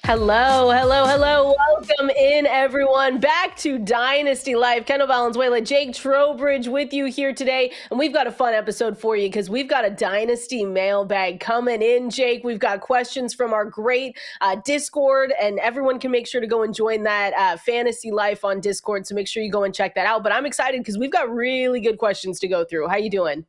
Hello, hello, hello. Welcome in, everyone, back to Dynasty Life. Kendall Valenzuela, Jake Trowbridge with you here today. And we've got a fun episode for you because we've got a Dynasty mailbag coming in, Jake. We've got questions from our great Discord, and everyone can make sure to go and join that Fantasy Life on Discord. So make sure you go and check that out. But I'm excited because we've got really good questions to go through. How you doing?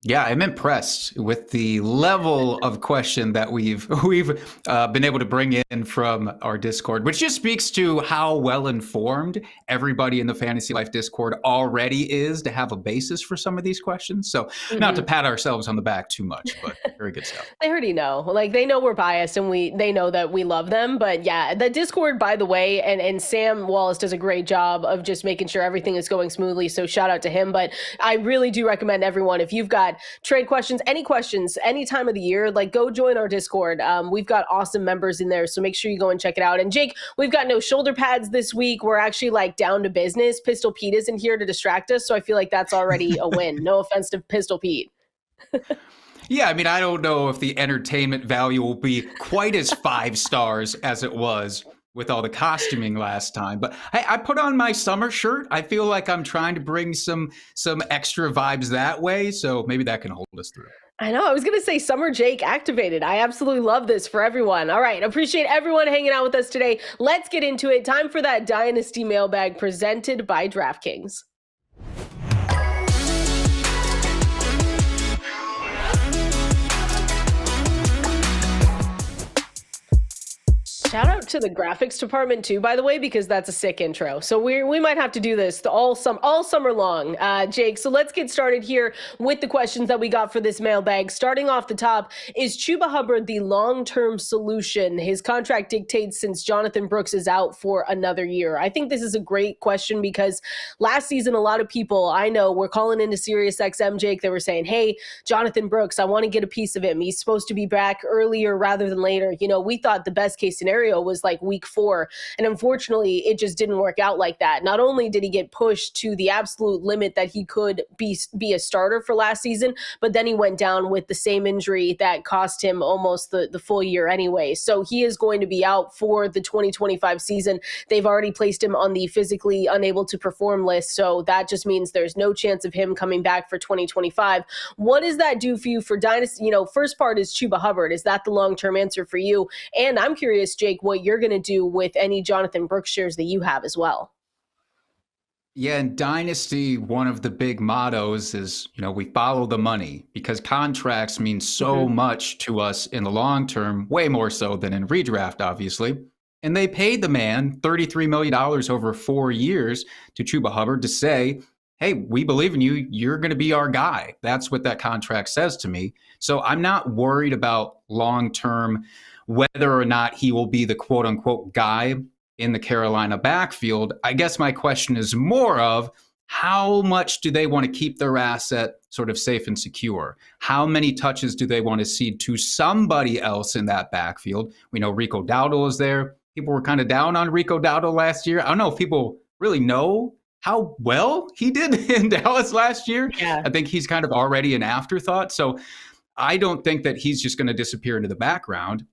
Yeah, I'm impressed with the level of question that we've been able to bring in from our Discord, which just speaks to how well informed everybody in the Fantasy Life Discord already is to have a basis for some of these questions. So, not to pat ourselves on the back too much, but very good stuff. They already know. Like they know we're biased and they know that we love them. But yeah, the Discord, by the way, and Sam Wallace does a great job of just making sure everything is going smoothly. So shout out to him. But I really do recommend everyone, if you've got trade questions, any time of the year, like go join our Discord. We've got awesome members in there. So make sure you go and check it out. And Jake, we've got no shoulder pads this week. We're actually like down to business. Pistol Pete isn't here to distract us. So I feel like that's already a win. No offense to Pistol Pete. Yeah, I mean, I don't know if the entertainment value will be quite as 5 stars as it was with all the costuming last time. But I put on my summer shirt. I feel like I'm trying to bring some extra vibes that way. So maybe that can hold us through. I know. I was going to say Summer Jake activated. I absolutely love this for everyone. All right. Appreciate everyone hanging out with us today. Let's get into it. Time for that Dynasty mailbag presented by DraftKings. Shout out to the graphics department too, by the way, because that's a sick intro. So we might have to do this all summer long, Jake. So let's get started here with the questions that we got for this mailbag. Starting off the top, is Chuba Hubbard the long-term solution? His contract dictates since Jonathan Brooks is out for another year. I think this is a great question because last season, a lot of people I know were calling into SiriusXM, Jake. They were saying, hey, Jonathan Brooks, I want to get a piece of him. He's supposed to be back earlier rather than later. You know, we thought the best case scenario was like week 4. And unfortunately, it just didn't work out like that. Not only did he get pushed to the absolute limit that he could be a starter for last season, but then he went down with the same injury that cost him almost the full year anyway. So he is going to be out for the 2025 season. They've already placed him on the physically unable to perform list. So that just means there's no chance of him coming back for 2025. What does that do for you for Dynasty? You know, first part is Chuba Hubbard. Is that the long-term answer for you? And I'm curious, Jake, what you're going to do with any Jonathan Brooks shares that you have as well. Yeah, in Dynasty, one of the big mottos is, we follow the money because contracts mean so much to us in the long term, way more so than in redraft, obviously. And they paid the man $33 million over 4 years to Chuba Hubbard to say, hey, we believe in you. You're going to be our guy. That's what that contract says to me. So I'm not worried about long term whether or not he will be the quote unquote guy in the Carolina backfield. I guess my question is more of how much do they want to keep their asset sort of safe and secure? How many touches do they want to cede to somebody else in that backfield? We know Rico Dowdle is there. People were kind of down on Rico Dowdle last year. I don't know if people really know how well he did in Dallas last year. Yeah. I think he's kind of already an afterthought. So I don't think that he's just going to disappear into the background.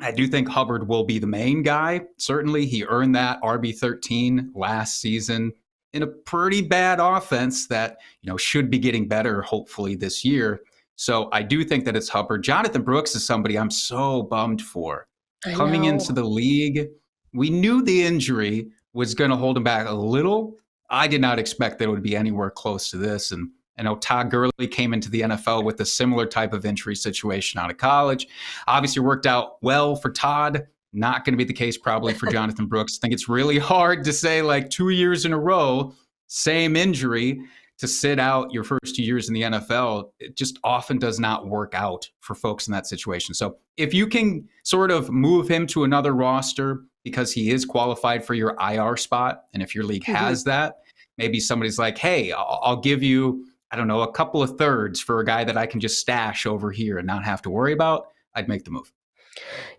I do think Hubbard will be the main guy. Certainly, he earned that RB13 last season in a pretty bad offense that, should be getting better, hopefully, this year. So I do think that it's Hubbard. Jonathan Brooks is somebody I'm so bummed for. Coming into the league, we knew the injury was going to hold him back a little. I did not expect that it would be anywhere close to this. And I know Todd Gurley came into the NFL with a similar type of injury situation out of college. Obviously worked out well for Todd. Not going to be the case probably for Jonathan Brooks. I think it's really hard to say like 2 years in a row, same injury, to sit out your first 2 years in the NFL. It just often does not work out for folks in that situation. So if you can sort of move him to another roster because he is qualified for your IR spot, and if your league has that, maybe somebody's like, hey, I'll give you, I don't know, a couple of thirds for a guy that I can just stash over here and not have to worry about, I'd make the move.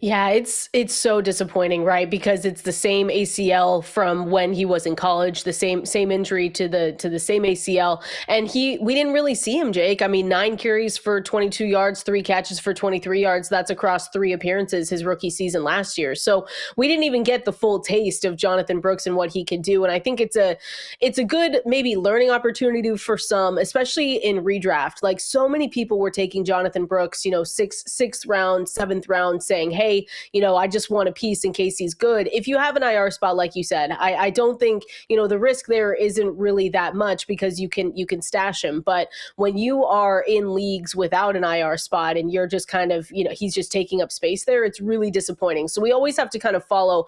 Yeah, it's so disappointing, right? Because it's the same ACL from when he was in college, the same injury to the same ACL, and we didn't really see him, Jake. I mean, 9 carries for 22 yards, 3 catches for 23 yards. That's across 3 appearances his rookie season last year. So we didn't even get the full taste of Jonathan Brooks and what he could do. And I think it's a good maybe learning opportunity for some, especially in redraft. Like so many people were taking Jonathan Brooks, sixth round, seventh round, saying, hey, I just want a piece in case he's good. If you have an IR spot, like you said, I don't think, the risk there isn't really that much because you can stash him. But when you are in leagues without an IR spot and you're just kind of, he's just taking up space there, it's really disappointing. So we always have to kind of follow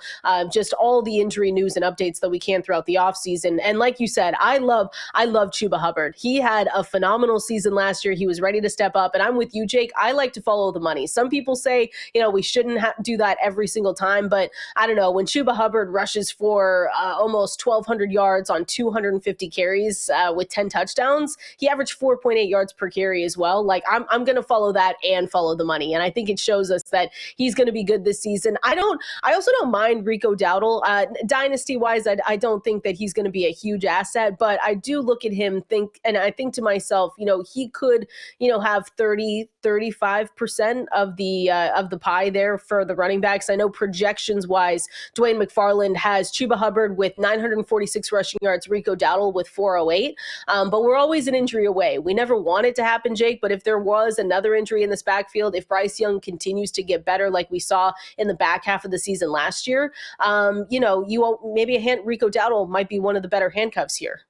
just all the injury news and updates that we can throughout the offseason. And like you said, I love Chuba Hubbard. He had a phenomenal season last year. He was ready to step up. And I'm with you, Jake. I like to follow the money. Some people say, we shouldn't do that every single time. But I don't know, when Chuba Hubbard rushes for almost 1,200 yards on 250 carries with 10 touchdowns, he averaged 4.8 yards per carry as well. Like I'm going to follow that and follow the money. And I think it shows us that he's going to be good this season. I also don't mind Rico Dowdle. Dynasty wise, I don't think that he's going to be a huge asset, but I do look at him and I think to myself, he could, have 35% of the pie there for the running backs. I know projections wise, Dwayne McFarland has Chuba Hubbard with 946 rushing yards, Rico Dowdle with 408. But we're always an injury away. We never want it to happen, Jake, but if there was another injury in this backfield, if Bryce Young continues to get better like we saw in the back half of the season last year, maybe Rico Dowdle might be one of the better handcuffs here.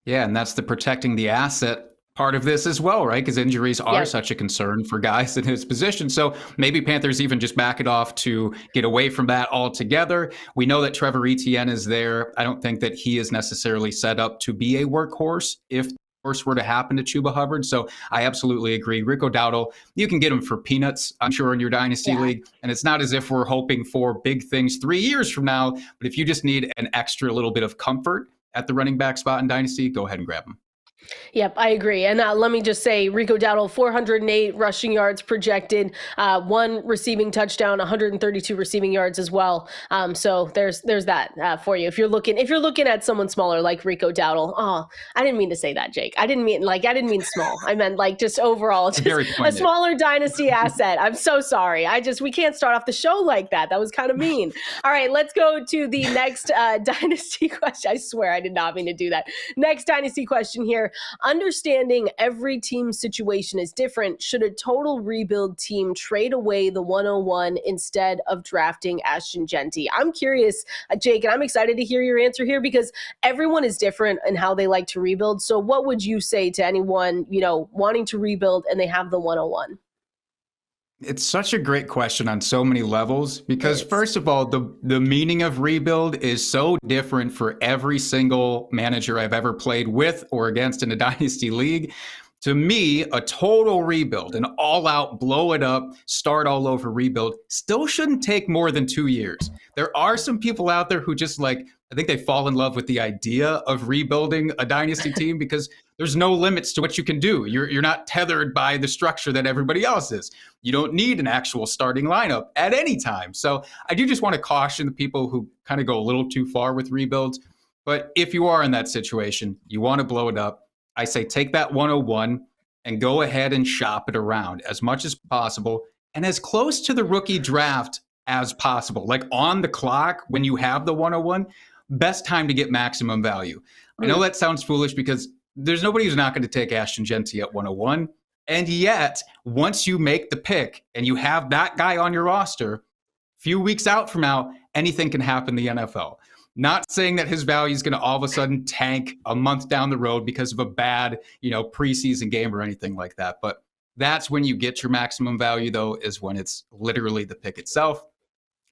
Yeah, and that's the protecting the asset part of this as well, right? Because injuries are such a concern for guys in his position. So maybe Panthers even just back it off to get away from that altogether. We know that Trevor Etienne is there. I don't think that he is necessarily set up to be a workhorse if the worst were to happen to Chuba Hubbard. So I absolutely agree. Rico Dowdle, you can get him for peanuts, I'm sure, in your Dynasty League. And it's not as if we're hoping for big things 3 years from now. But if you just need an extra little bit of comfort at the running back spot in Dynasty, go ahead and grab him. Yep, I agree. And let me just say, Rico Dowdle, 408 rushing yards projected, 1 receiving touchdown, 132 receiving yards as well. So there's that for you. If you're looking at someone smaller like Rico Dowdle, I didn't mean to say that, Jake. I didn't mean small. I meant like just overall, just a smaller dynasty asset. I'm so sorry. We can't start off the show like that. That was kind of mean. All right, let's go to the next dynasty question. I swear I did not mean to do that. Next dynasty question here. Understanding every team's situation is different, should a total rebuild team trade away the 101 instead of drafting Ashton Jeanty? I'm curious, Jake, and I'm excited to hear your answer here because everyone is different in how they like to rebuild. So what would you say to anyone, wanting to rebuild and they have the 101? It's such a great question on so many levels because, first of all, the meaning of rebuild is so different for every single manager I've ever played with or against in a Dynasty League. To me, a total rebuild, an all-out, blow it up, start all over rebuild still shouldn't take more than 2 years. There are some people out there who just I think they fall in love with the idea of rebuilding a Dynasty team because there's no limits to what you can do. You're not tethered by the structure that everybody else is. You don't need an actual starting lineup at any time. So I do just want to caution the people who kind of go a little too far with rebuilds. But if you are in that situation, you want to blow it up, I say take that 101 and go ahead and shop it around as much as possible and as close to the rookie draft as possible. Like on the clock when you have the 101, best time to get maximum value. I know that sounds foolish because there's nobody who's not going to take Ashton Jeanty at 101. And yet, once you make the pick and you have that guy on your roster, a few weeks out from now, anything can happen in the NFL. Not saying that his value is going to all of a sudden tank a month down the road because of a bad, preseason game or anything like that. But that's when you get your maximum value, though, is when it's literally the pick itself.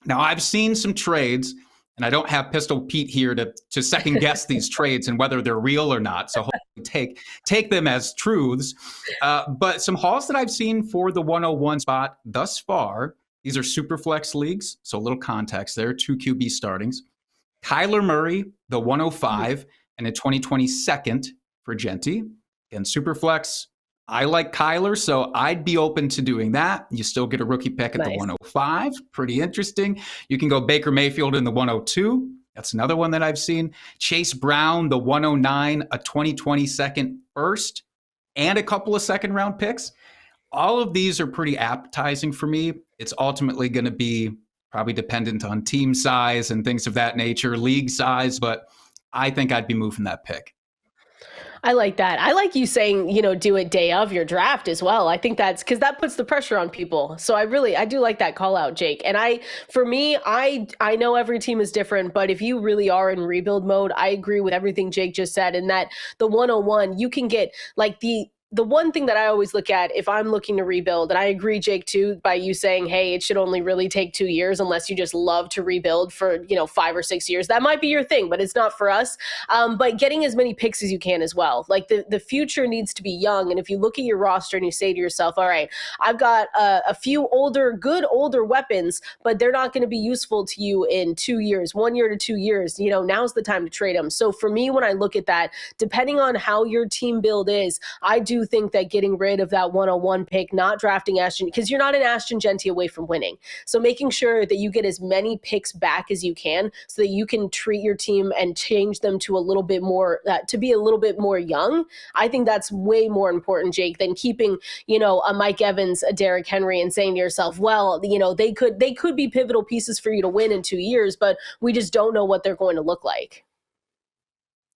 Now, I've seen some trades, and I don't have Pistol Pete here to second guess these trades and whether they're real or not. So hopefully take them as truths. But some hauls that I've seen for the 101 spot thus far, these are super flex leagues. So a little context there, 2 QB startings. Kyler Murray, the 105, and a 2022 for Jeanty. Again, Superflex. I like Kyler, so I'd be open to doing that. You still get a rookie pick at the Nice. 105. Pretty interesting. You can go Baker Mayfield in the 102. That's another one that I've seen. Chase Brown, the 109, a 2020 second first, and a couple of second round picks. All of these are pretty appetizing for me. It's ultimately going to be probably dependent on team size and things of that nature, league size, but I think I'd be moving that pick. I like that. I like you saying, do it day of your draft as well. I think that's because that puts the pressure on people. So I do like that call out, Jake. And for me, I know every team is different, but if you really are in rebuild mode, I agree with everything Jake just said. And that the 101, you can get like the one thing that I always look at if I'm looking to rebuild, and I agree, Jake, too, by you saying, hey, it should only really take 2 years unless you just love to rebuild for, 5 or 6 years. That might be your thing, but it's not for us. But getting as many picks as you can as well. Like the future needs to be young. And if you look at your roster and you say to yourself, all right, I've got a few good older weapons, but they're not going to be useful to you in 2 years, 1 year to 2 years, now's the time to trade them. So for me, when I look at that, depending on how your team build is, I do think that getting rid of that 101 pick, not drafting Ashton, because you're not an Ashton Jeanty away from winning. So making sure that you get as many picks back as you can so that you can treat your team and change them to a little bit more, to be a little bit more young. I think that's way more important, Jake, than keeping, a Mike Evans, a Derrick Henry, and saying to yourself, well, they could be pivotal pieces for you to win in 2 years, but we just don't know what they're going to look like.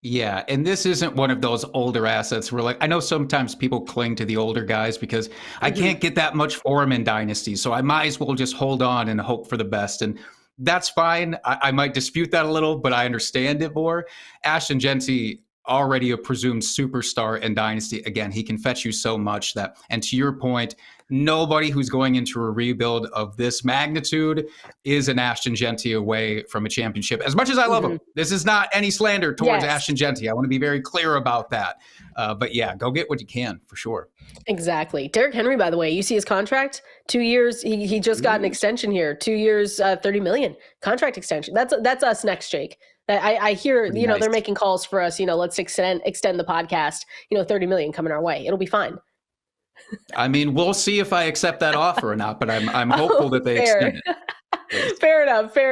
Yeah, and this isn't one of those older assets where, like, I know sometimes people cling to the older guys because I can't get that much for them in Dynasty, so I might as well just hold on and hope for the best. And that's fine. I might dispute that a little, but I understand it more. Ashton Jeanty, already a presumed superstar in Dynasty. Again, he can fetch you so much that, and to your point, nobody who's going into a rebuild of this magnitude is an Ashton Jeanty away from a championship. As much as I love him, this is not any slander towards Ashton Jeanty. I want to be very clear about that. But yeah, go get what you can for sure. Exactly. Derrick Henry, by the way, you see his contract, 2 years. He just got an extension here, 2 years, $30 million contract extension. That's us next, Jake. I hear, nice. They're making calls for us, let's extend the podcast, 30 million coming our way. It'll be fine. I mean, we'll see if I accept that offer or not, but I'm hopeful that they extend it. Fair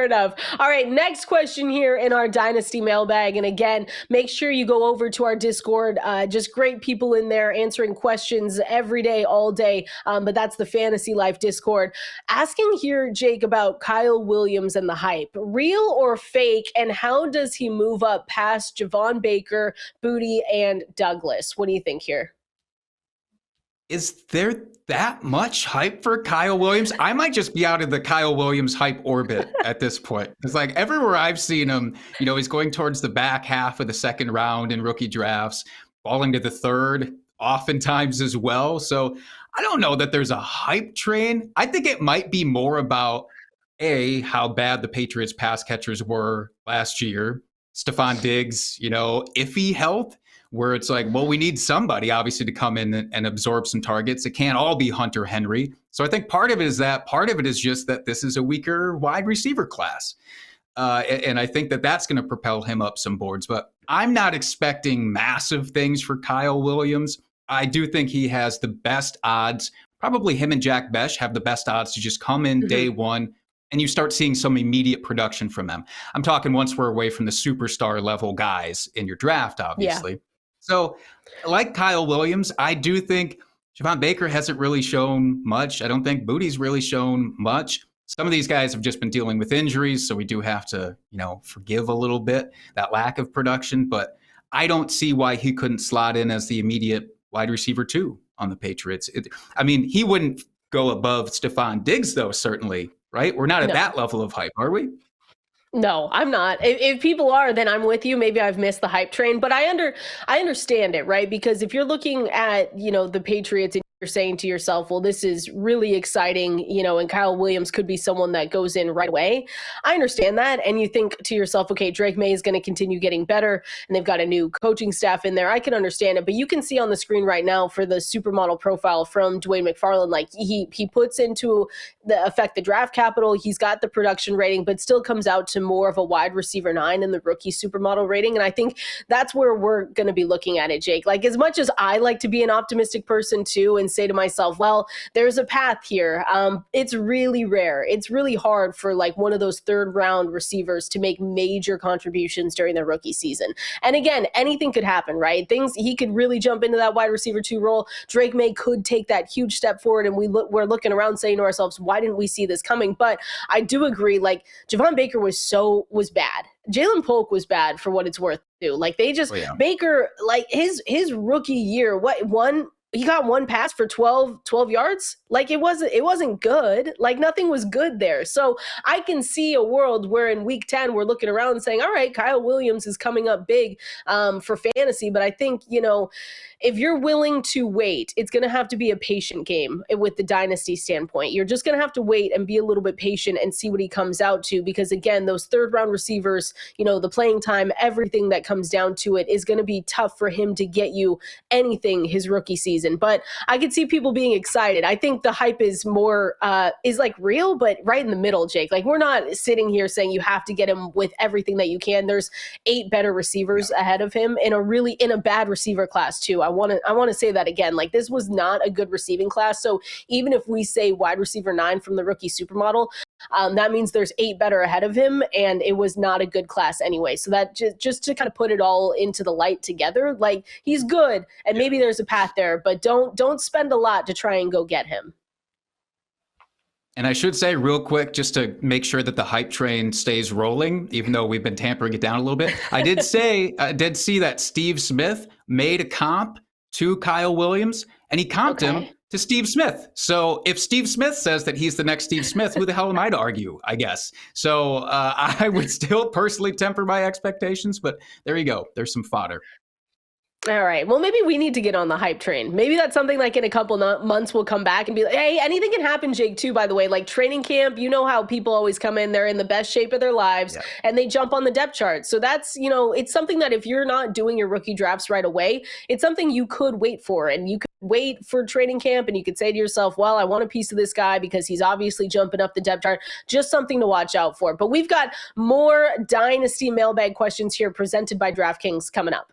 enough. All right, next question here in our Dynasty mailbag. And again, make sure you go over to our Discord. Just great people in there answering questions every day, all day. But that's the Fantasy Life Discord. Asking here, Jake, about Kyle Williams and the hype. Real or fake? And how does he move up past Javon Baker, Booty, and Douglas? What do you think here? Is there that much hype for Kyle Williams? I might just be out of the Kyle Williams hype orbit at this point. Because like everywhere I've seen him, he's going towards the back half of the second round in rookie drafts, falling to the third oftentimes as well. So I don't know that there's a hype train. I think it might be more about how bad the Patriots pass catchers were last year. Stephon Diggs, iffy health. Where it's like, well, we need somebody obviously to come in and absorb some targets. It can't all be Hunter Henry. So I think part of it is that. Part of it is just that this is a weaker wide receiver class. And I think that that's going to propel him up some boards. But I'm not expecting massive things for Kyle Williams. I do think he has the best odds. Probably him and Jack Besh have the best odds to just come in day one. And you start seeing some immediate production from them. I'm talking once we're away from the superstar level guys in your draft, obviously. Yeah. So, like Kyle Williams, I do think Javon Baker hasn't really shown much. I don't think Booty's really shown much. Some of these guys have just been dealing with injuries, so we do have to, forgive a little bit that lack of production. But I don't see why he couldn't slot in as the immediate wide receiver 2 on the Patriots. He wouldn't go above Stephon Diggs, though, certainly, right? We're not at that level of hype, are we? No, I'm not. If people are, then I'm with you. Maybe I've missed the hype train, but I understand it, right? Because if you're looking at, the Patriots and saying to yourself, well, this is really exciting, and Kyle Williams could be someone that goes in right away. I understand that. And you think to yourself, okay, Drake May is going to continue getting better and they've got a new coaching staff in there. I can understand it. But you can see on the screen right now for the supermodel profile from Dwayne McFarland, like he puts into the effect the draft capital. He's got the production rating, but still comes out to more of a wide receiver 9 in the rookie supermodel rating. And I think that's where we're going to be looking at it, Jake. Like, as much as I like to be an optimistic person too, and say to myself, well, there's a path here. It's really rare. It's really hard for like one of those third round receivers to make major contributions during their rookie season. And again, anything could happen, right? He could really jump into that wide receiver 2 role. Drake May could take that huge step forward. And we're looking around saying to ourselves, why didn't we see this coming? But I do agree, like Javon Baker was bad. Jalen Polk was bad for what it's worth too. Like Baker, like his rookie year, he got one pass for 12 yards. Like it wasn't good. Like nothing was good there. So I can see a world where in week 10, we're looking around and saying, all right, Kyle Williams is coming up big for fantasy. But I think, if you're willing to wait, it's going to have to be a patient game with the dynasty standpoint. You're just going to have to wait and be a little bit patient and see what he comes out to. Because again, those third round receivers, the playing time, everything that comes down to it is going to be tough for him to get you anything his rookie season. But I could see people being excited. I think the hype is more, is like real, but right in the middle, Jake. Like we're not sitting here saying you have to get him with everything that you can. There's 8 better receivers ahead of him in a bad receiver class too. I want to say that again. Like this was not a good receiving class. So even if we say wide receiver 9 from the rookie supermodel, that means there's 8 better ahead of him, and it was not a good class anyway. So that just to kind of put it all into the light together, like he's good, and maybe there's a path there, but don't spend a lot to try and go get him. And I should say real quick, just to make sure that the hype train stays rolling, even though we've been tampering it down a little bit, I did see that Steve Smith made a comp to Kyle Williams, and he comped him to Steve Smith. So if Steve Smith says that he's the next Steve Smith, who the hell am I to argue, I guess? So I would still personally temper my expectations, but there you go. There's some fodder. All right. Well, maybe we need to get on the hype train. Maybe that's something like in a couple months we'll come back and be like, hey, anything can happen, Jake, too, by the way. Like training camp, how people always come in, they're in the best shape of their lives, and they jump on the depth chart. So that's, it's something that if you're not doing your rookie drafts right away, it's something you could wait for. And you could wait for training camp and you could say to yourself, well, I want a piece of this guy because he's obviously jumping up the depth chart. Just something to watch out for. But we've got more Dynasty mailbag questions here presented by DraftKings coming up.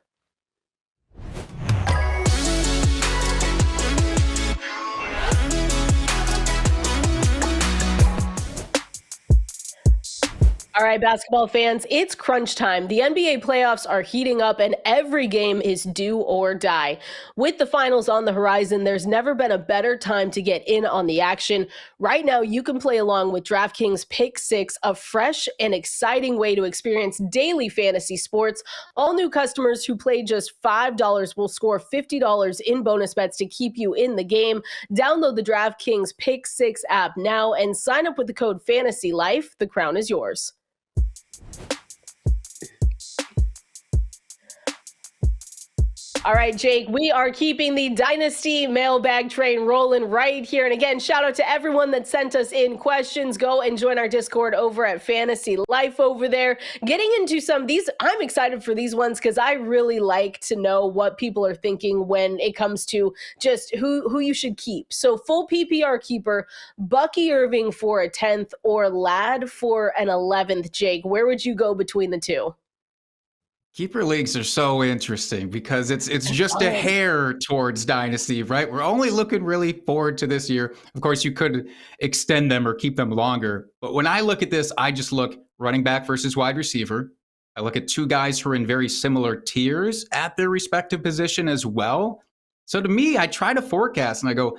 All right, basketball fans, it's crunch time. The NBA playoffs are heating up and every game is do or die. With the finals on the horizon, there's never been a better time to get in on the action. Right now, you can play along with DraftKings Pick 6, a fresh and exciting way to experience daily fantasy sports. All new customers who play just $5 will score $50 in bonus bets to keep you in the game. Download the DraftKings Pick 6 app now and sign up with the code FANTASYLIFE. The crown is yours. All right, Jake, we are keeping the Dynasty mailbag train rolling right here. And again, shout out to everyone that sent us in questions. Go and join our Discord over at Fantasy Life over there. Getting into some of these, I'm excited for these ones because I really like to know what people are thinking when it comes to just who you should keep. So full PPR keeper, Bucky Irving for a 10th or Ladd for an 11th, Jake. Where would you go between the two? Keeper leagues are so interesting because it's just a hair towards Dynasty, right? We're only looking really forward to this year. Of course, you could extend them or keep them longer. But when I look at this, I just look running back versus wide receiver. I look at 2 guys who are in very similar tiers at their respective position as well. So to me, I try to forecast and I go,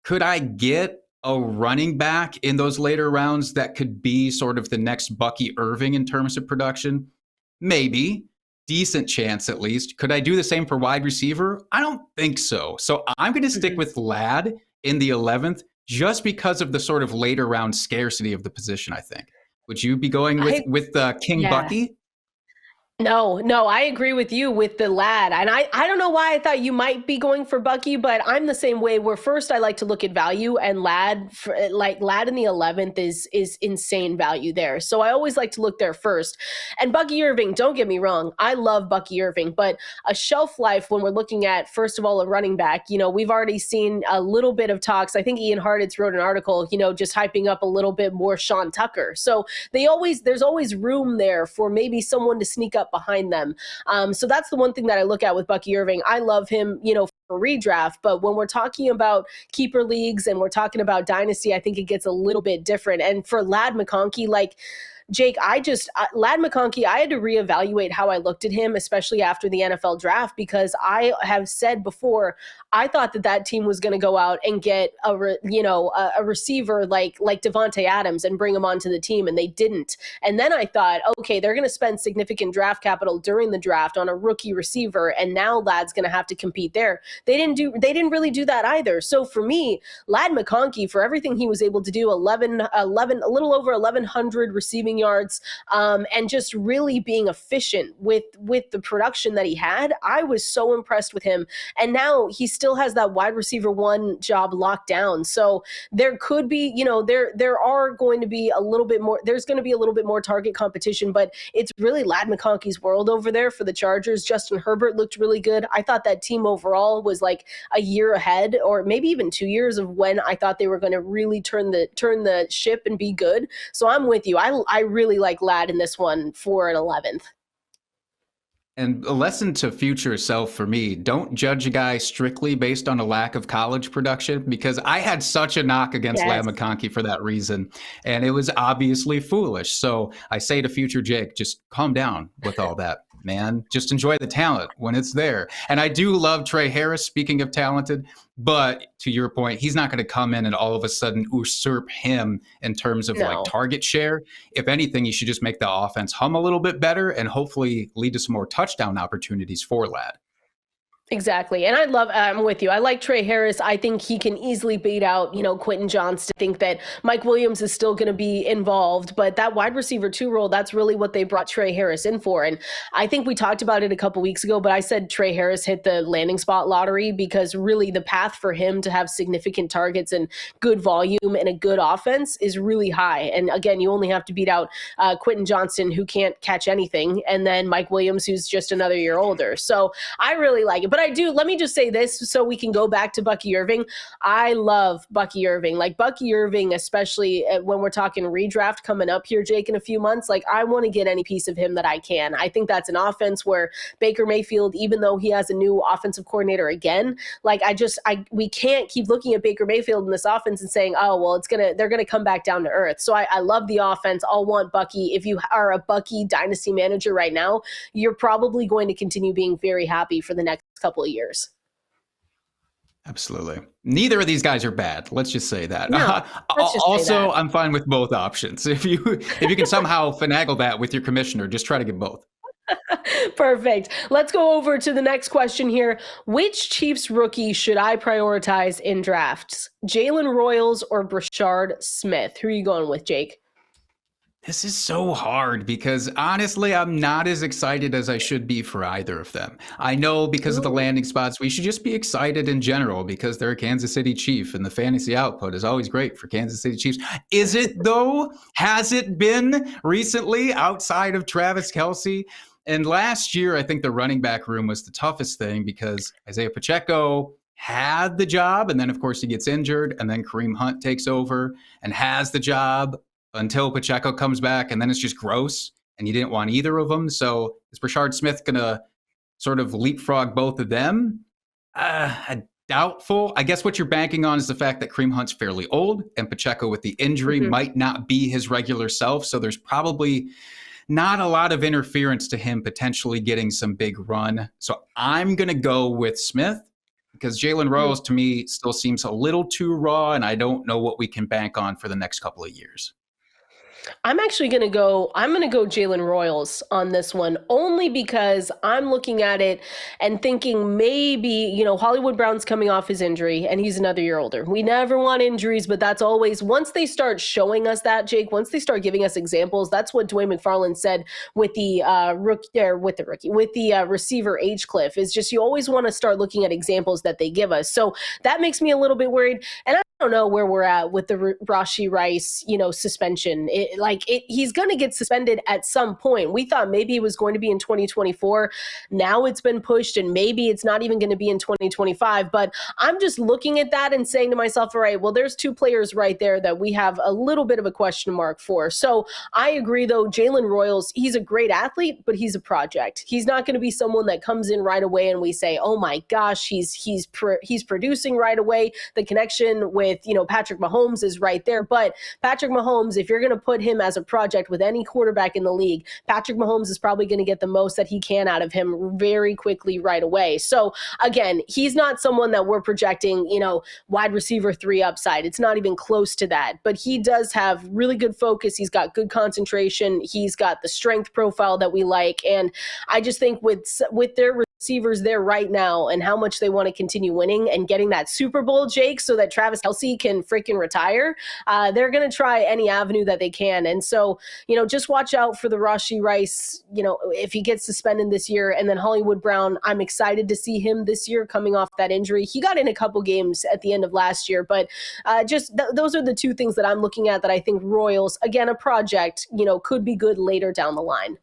could I get a running back in those later rounds that could be sort of the next Bucky Irving in terms of production? Maybe. Decent chance at least. Could I do the same for wide receiver? I don't think so. So I'm going to stick with Ladd in the 11th just because of the sort of later round scarcity of the position, I think. Would you be going with King Bucky? No, I agree with you with the lad. And I don't know why I thought you might be going for Bucky, but I'm the same way where first I like to look at value and lad in the 11th is insane value there. So I always like to look there first. And Bucky Irving, don't get me wrong, I love Bucky Irving, but a shelf life when we're looking at first of all a running back, we've already seen a little bit of talks. I think Ian Hartitz wrote an article, just hyping up a little bit more Sean Tucker. So there's always room there for maybe someone to sneak up behind them. So that's the one thing that I look at with Bucky Irving. I love him, for redraft, but when we're talking about keeper leagues and we're talking about dynasty, I think it gets a little bit different. And for Lad McConkey, like Jake, Lad McConkey, I had to reevaluate how I looked at him, especially after the NFL draft, because I have said before, I thought that team was going to go out and get a receiver like Devontae Adams and bring him onto the team, and they didn't. And then I thought, okay, they're going to spend significant draft capital during the draft on a rookie receiver, and now Lad's going to have to compete there. They didn't really do that either. So for me, Lad McConkey, for everything he was able to do, a little over 1,100 receiving yards, and just really being efficient with the production that he had, I was so impressed with him. And now he still has that wide receiver one job locked down. So there could be, there are going to be a little bit more, there's going to be a little bit more target competition, but it's really Lad McConkey's world over there for the Chargers. Justin Herbert looked really good. I thought that team overall was like a year ahead, or maybe even 2 years of when I thought they were going to really turn the ship and be good. So I'm with you. I really like Lad in this one for an 11th. And a lesson to future self for me, don't judge a guy strictly based on a lack of college production, because I had such a knock against Lad McConkey for that reason, and it was obviously foolish. So I say to future Jake, just calm down with all that, man. Just enjoy the talent when it's there. And I do love Trey Harris, speaking of talented, but to your point, he's not going to come in and all of a sudden usurp him in terms of like target share. If anything, you should just make the offense hum a little bit better and hopefully lead to some more touchdown opportunities for Lad. Exactly. And I'm with you. I like Trey Harris. I think he can easily beat out, Quentin Johnston. I think that Mike Williams is still going to be involved, but that wide receiver 2 role, that's really what they brought Trey Harris in for. And I think we talked about it a couple weeks ago, but I said Trey Harris hit the landing spot lottery because really the path for him to have significant targets and good volume and a good offense is really high. And again, you only have to beat out Quentin Johnston, who can't catch anything, and then Mike Williams, who's just another year older. So I really like it. But let me just say this so we can go back to Bucky Irving. I love Bucky Irving. Like Bucky Irving, especially when we're talking redraft coming up here, Jake, in a few months, like I want to get any piece of him that I can. I think that's an offense where Baker Mayfield, even though he has a new offensive coordinator again, like we can't keep looking at Baker Mayfield in this offense and saying, oh, well, they're going to come back down to earth. So I love the offense. I'll want Bucky. If you are a Bucky dynasty manager right now, you're probably going to continue being very happy for the next couple of years. Absolutely. Neither of these guys are bad. Let's just say that. No, also, I'm fine with both options. If you can somehow finagle that with your commissioner, just try to get both. Perfect. Let's go over to the next question here. Which Chiefs rookie should I prioritize in drafts? Jalen Royals or Brashard Smith? Who are you going with, Jake? This is so hard because honestly, I'm not as excited as I should be for either of them. I know because of the landing spots, we should just be excited in general because they're a Kansas City Chief and the fantasy output is always great for Kansas City Chiefs. Is it though? Has it been recently outside of Travis Kelce? And last year, I think the running back room was the toughest thing because Isaiah Pacheco had the job. And then, of course, he gets injured. And then Kareem Hunt takes over and has the job until Pacheco comes back, and then it's just gross, and you didn't want either of them. So is Brashard Smith going to sort of leapfrog both of them? Doubtful. I guess what you're banking on is the fact that Kareem Hunt's fairly old, and Pacheco with the injury might not be his regular self, so there's probably not a lot of interference to him potentially getting some big run. So I'm going to go with Smith because Jalen Royals, to me, still seems a little too raw, and I don't know what we can bank on for the next couple of years. I'm actually going to go, I'm going to go Jalen Royals on this one, only because I'm looking at it and thinking maybe, Hollywood Brown's coming off his injury and he's another year older. We never want injuries, but that's always, once they start showing us that, Jake, once they start giving us examples, that's what Dwayne McFarland said with the receiver age cliff, is just, you always want to start looking at examples that they give us. So that makes me a little bit worried. And I don't know where we're at with the Rashee Rice, suspension. He's going to get suspended at some point. We thought maybe it was going to be in 2024. Now it's been pushed, and maybe it's not even going to be in 2025. But I'm just looking at that and saying to myself, all right, well, there's two players right there that we have a little bit of a question mark for. So I agree, though. Jalen Royals, he's a great athlete, but he's a project. He's not going to be someone that comes in right away and we say, oh my gosh, he's producing right away. The connection with Patrick Mahomes is right there. But Patrick Mahomes, if you're going to put him as a project with any quarterback in the league, Patrick Mahomes is probably going to get the most that he can out of him very quickly right away. So again, he's not someone that we're projecting, wide receiver 3 upside. It's not even close to that. But he does have really good focus. He's got good concentration. He's got the strength profile that we like. And I just think with their receivers there right now and how much they want to continue winning and getting that Super Bowl, Jake, so that Travis Kelce can freaking retire, they're going to try any avenue that they can. And so, just watch out for the Rashee Rice, if he gets suspended this year. And then Hollywood Brown, I'm excited to see him this year coming off that injury. He got in a couple games at the end of last year, but those are the two things that I'm looking at that I think Royals, again, a project, could be good later down the line,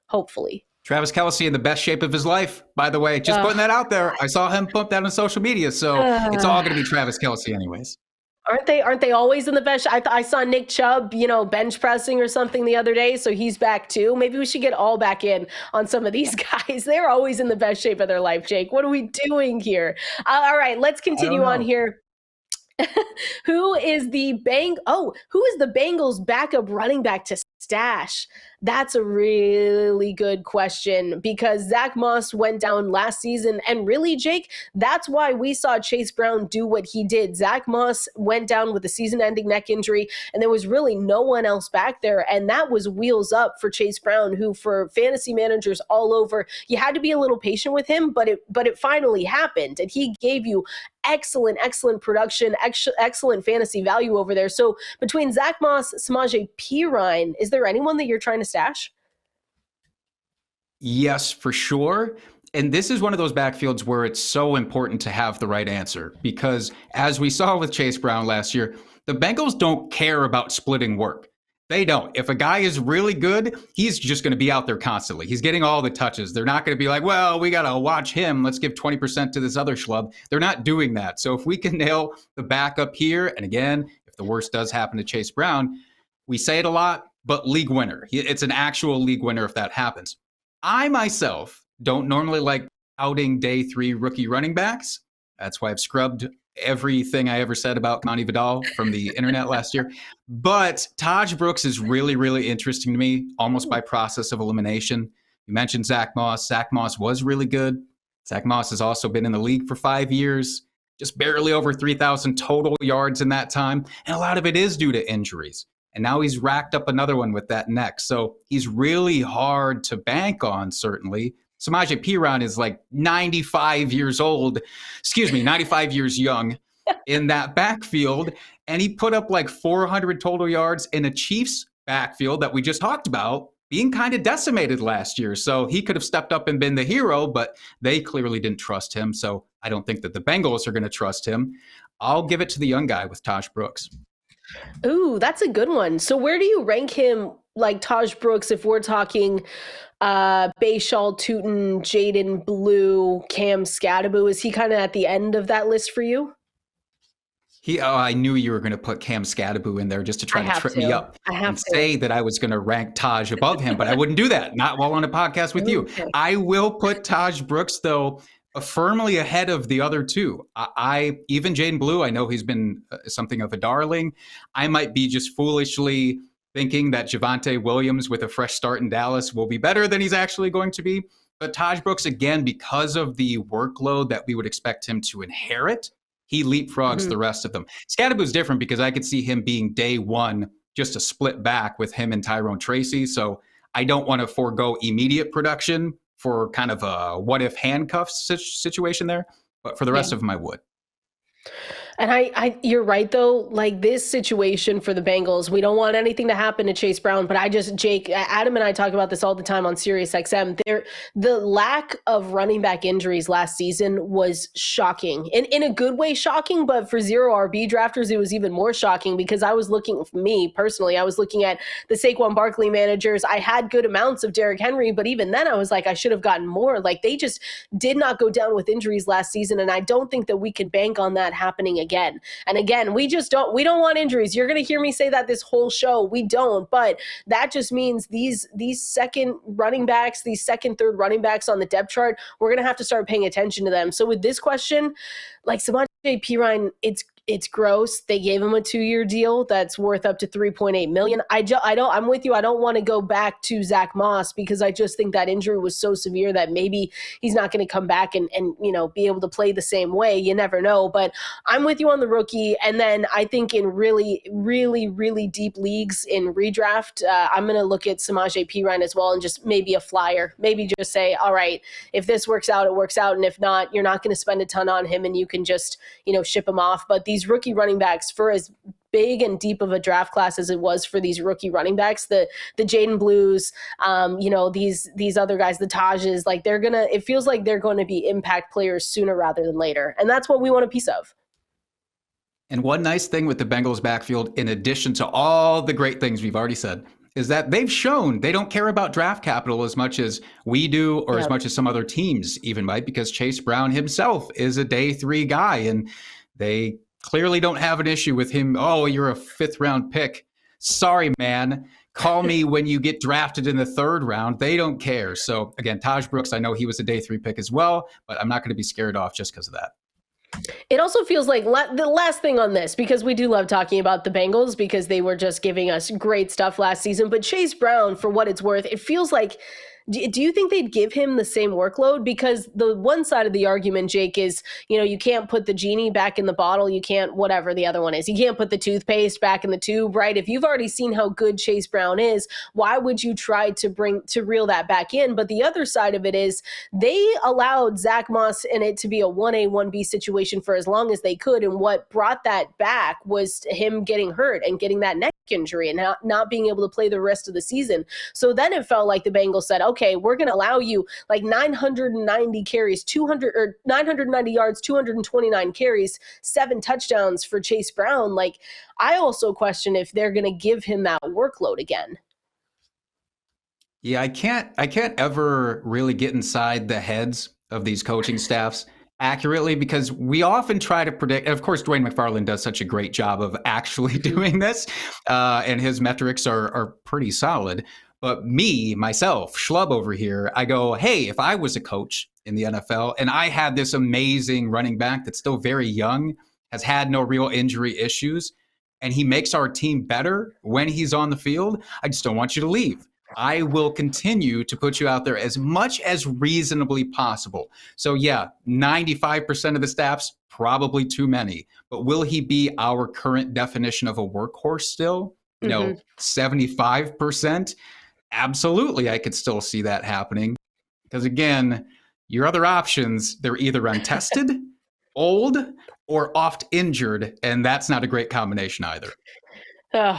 hopefully. Travis Kelce in the best shape of his life, by the way. Just putting that out there. I saw him pump that on social media, so it's all going to be Travis Kelce anyways. Aren't they always in the best? I saw Nick Chubb, bench pressing or something the other day, so he's back too. Maybe we should get all back in on some of these guys. They're always in the best shape of their life, Jake. What are we doing here? All right, let's continue on here. Who is the Bengals backup running back to stash? That's a really good question, because Zach Moss went down last season. And really, Jake, that's why we saw Chase Brown do what he did. Zach Moss went down with a season-ending neck injury, and there was really no one else back there. And that was wheels up for Chase Brown, who, for fantasy managers all over, you had to be a little patient with him, but it finally happened. And he gave you excellent production, excellent fantasy value over there. So between Zach Moss, Samaje Perine, is there anyone that you're trying to stash? Yes, for sure. And this is one of those backfields where it's so important to have the right answer, because as we saw with Chase Brown last year, the Bengals don't care about splitting work. They don't. If a guy is really good, he's just going to be out there constantly. He's getting all the touches. They're not going to be like, well, we got to watch him. Let's give 20% to this other schlub. They're not doing that. So if we can nail the backup here, and again, if the worst does happen to Chase Brown, we say it a lot, but league winner. It's an actual league winner if that happens. I myself don't normally like outing day 3 rookie running backs. That's why I've scrubbed everything I ever said about Monty Vidal from the internet last year. But Taj Brooks is really, really interesting to me, almost by process of elimination. You mentioned Zach Moss. Zach Moss was really good. Zach Moss has also been in the league for 5 years, just barely over 3,000 total yards in that time. And a lot of it is due to injuries. And now he's racked up another one with that neck. So he's really hard to bank on, certainly. Samaje Perine is like 95 years young in that backfield. And he put up like 400 total yards in a Chiefs backfield that we just talked about being kind of decimated last year. So he could have stepped up and been the hero, but they clearly didn't trust him. So I don't think that the Bengals are going to trust him. I'll give it to the young guy with Taj Brooks. Ooh, that's a good one. So where do you rank him, like Taj Brooks, if we're talking Bhayshul Tuten, Jaden Blue, Cam Scadaboo? Is he kind of at the end of that list for you? I knew you were going to put Cam Scadaboo in there just to try to trip me up and say that I was going to rank Taj above him, but I wouldn't do that, not while on a podcast with you. I will put Taj Brooks, though, firmly ahead of the other two. Even Jaden Blue, I know he's been something of a darling. I might be just foolishly thinking that Javonte Williams with a fresh start in Dallas will be better than he's actually going to be. But Taj Brooks, again, because of the workload that we would expect him to inherit, he leapfrogs the rest of them. Scadaboo's different because I could see him being day one, just a split back with him and Tyrone Tracy. So I don't want to forego immediate production for kind of a what if handcuffs situation there. But for the rest of them, I would. And you're right though, like this situation for the Bengals, we don't want anything to happen to Chase Brown, but Jake, Adam and I talk about this all the time on Sirius XM. The lack of running back injuries last season was shocking. In a good way shocking, but for zero RB drafters, it was even more shocking because I was looking, for me personally, I was looking at the Saquon Barkley managers. I had good amounts of Derrick Henry, but even then I was like, I should have gotten more. Like they just did not go down with injuries last season. And I don't think that we can bank on that happening again. And again, we don't want injuries. You're going to hear me say that this whole show. We don't, but that just means these second running backs, these second, third running backs on the depth chart, we're going to have to start paying attention to them. So with this question, like Samaje Perine, it's gross. They gave him a 2-year deal that's worth up to $3.8 million. I'm with you. I don't want to go back to Zach Moss because I just think that injury was so severe that maybe he's not going to come back and be able to play the same way. You never know. But I'm with you on the rookie. And then I think in really, really, really deep leagues in redraft, I'm going to look at Samaje Perine as well and just maybe a flyer. Maybe just say, all right, if this works out, it works out. And if not, you're not going to spend a ton on him and you can just, ship him off. But these rookie running backs, for as big and deep of a draft class as it was for these rookie running backs, the Jaden Blues, these other guys, the Tajes, like it feels like they're going to be impact players sooner rather than later. And that's what we want a piece of. And one nice thing with the Bengals backfield, in addition to all the great things we've already said, is that they've shown they don't care about draft capital as much as we do, or as much as some other teams even might, because Chase Brown himself is a day 3 guy, and they clearly don't have an issue with him. Oh, you're a 5th round pick. Sorry, man. Call me when you get drafted in the 3rd round. They don't care. So again, Taj Brooks, I know he was a day 3 pick as well, but I'm not going to be scared off just because of that. It also feels like the last thing on this, because we do love talking about the Bengals because they were just giving us great stuff last season, but Chase Brown, for what it's worth, it feels like, do you think they'd give him the same workload? Because the one side of the argument, Jake, is, you can't put the genie back in the bottle. You can't, whatever the other one is. You can't put the toothpaste back in the tube, right? If you've already seen how good Chase Brown is, why would you try to reel that back in? But the other side of it is they allowed Zach Moss and it to be a 1A, 1B situation for as long as they could. And what brought that back was him getting hurt and getting that neck injury and not being able to play the rest of the season. So then it felt like the Bengals said, okay, we're going to allow you like 990 carries, 990 yards, 229 carries, 7 touchdowns for Chase Brown. Like, I also question if they're going to give him that workload again. Yeah, I can't ever really get inside the heads of these coaching staffs accurately, because we often try to predict, and of course, Dwayne McFarland does such a great job of actually doing this, and his metrics are pretty solid. But myself, schlub over here, I go, hey, if I was a coach in the NFL and I had this amazing running back that's still very young, has had no real injury issues, and he makes our team better when he's on the field, I just don't want you to leave. I will continue to put you out there as much as reasonably possible. So yeah, 95% of the snaps, probably too many. But will he be our current definition of a workhorse still? 75%? Absolutely, I could still see that happening. Because again, your other options, they're either untested, old, or oft injured, and that's not a great combination either.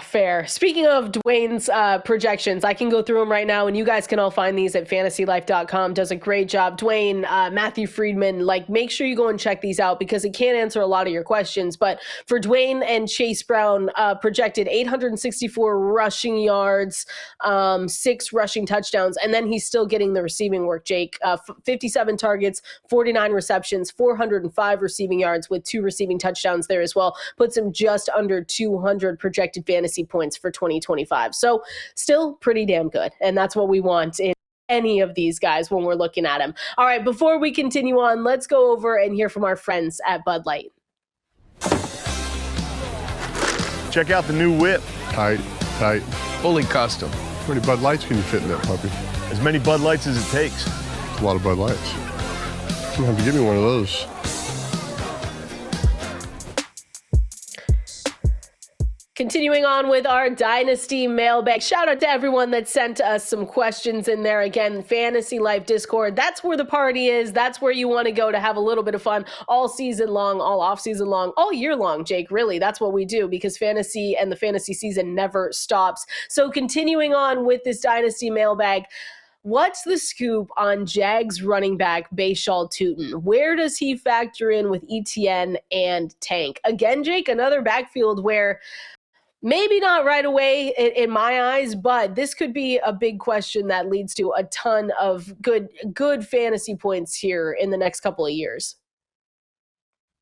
Fair. Speaking of Dwayne's projections, I can go through them right now, and you guys can all find these at fantasylife.com. Does a great job. Dwayne, Matthew Friedman, make sure you go and check these out because it can answer a lot of your questions. But for Dwayne and Chase Brown, projected 864 rushing yards, 6 rushing touchdowns, and then he's still getting the receiving work, Jake. 57 targets, 49 receptions, 405 receiving yards with 2 receiving touchdowns there as well. Puts him just under 200 projected fantasy points for 2025. So still pretty damn good. And that's what we want in any of these guys when we're looking at them. All right, before we continue on, let's go over and hear from our friends at Bud Light. Check out the new whip. Tight. Fully custom. How many Bud Lights can you fit in that puppy? As many Bud Lights as it takes. That's a lot of Bud Lights. I'm going to have to give me one of those. Continuing on with our Dynasty mailbag. Shout out to everyone that sent us some questions in there. Again, Fantasy Life Discord. That's where the party is. That's where you want to go to have a little bit of fun all season long, all off season long, all year long, Jake. Really, that's what we do because fantasy and the fantasy season never stops. So continuing on with this Dynasty mailbag. What's the scoop on Jags running back Bhayshul Tuten? Where does he factor in with ETN and Tank? Again, Jake, another backfield where maybe not right away in my eyes, but this could be a big question that leads to a ton of good fantasy points here in the next couple of years.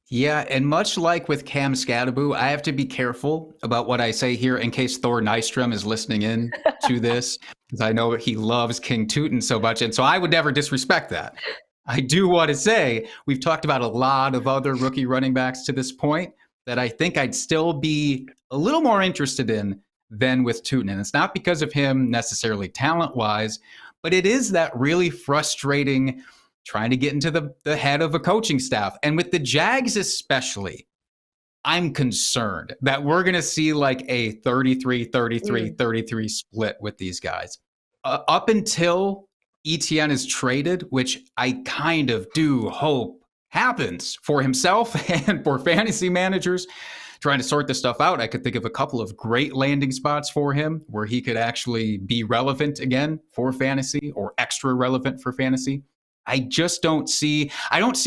Yeah, and much like with Cam Scadaboo, I have to be careful about what I say here in case Thor Nystrom is listening in to this, because I know he loves King Tuten so much, and so I would never disrespect that. I do want to say we've talked about a lot of other rookie running backs to this point that I think I'd still be a little more interested in than with Tuten. And it's not because of him necessarily talent-wise, but it is that really frustrating trying to get into the head of a coaching staff. And with the Jags especially, I'm concerned that we're going to see like a 33 split with these guys. Up until ETN is traded, which I kind of do hope happens for himself and for fantasy managers trying to sort this stuff out. I could think of a couple of great landing spots for him where he could actually be relevant again for fantasy or extra relevant for fantasy. I don't see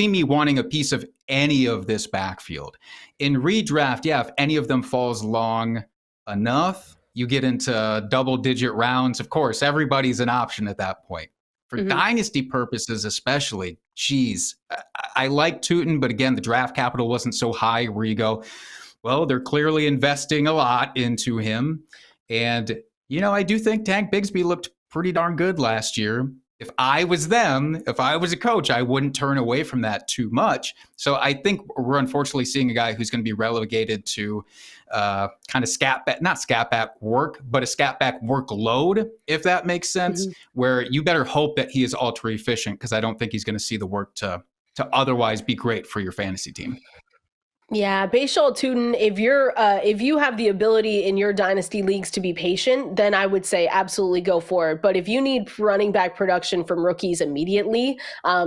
me wanting a piece of any of this backfield. In redraft, yeah, if any of them falls long enough, you get into double-digit rounds. Of course, everybody's an option at that point. For dynasty purposes especially, geez, I like Tuten, but again, the draft capital wasn't so high where you go, well, they're clearly investing a lot into him. And, I do think Tank Bigsby looked pretty darn good last year. If I was them, if I was a coach, I wouldn't turn away from that too much. So I think we're unfortunately seeing a guy who's going to be relegated to kind of not scat back work, but a scat back workload, if that makes sense, where you better hope that he is ultra efficient because I don't think he's going to see the work to otherwise be great for your fantasy team. Yeah, Bhayshul Tuten, if you have the ability in your dynasty leagues to be patient, then I would say absolutely go for it. But if you need running back production from rookies immediately,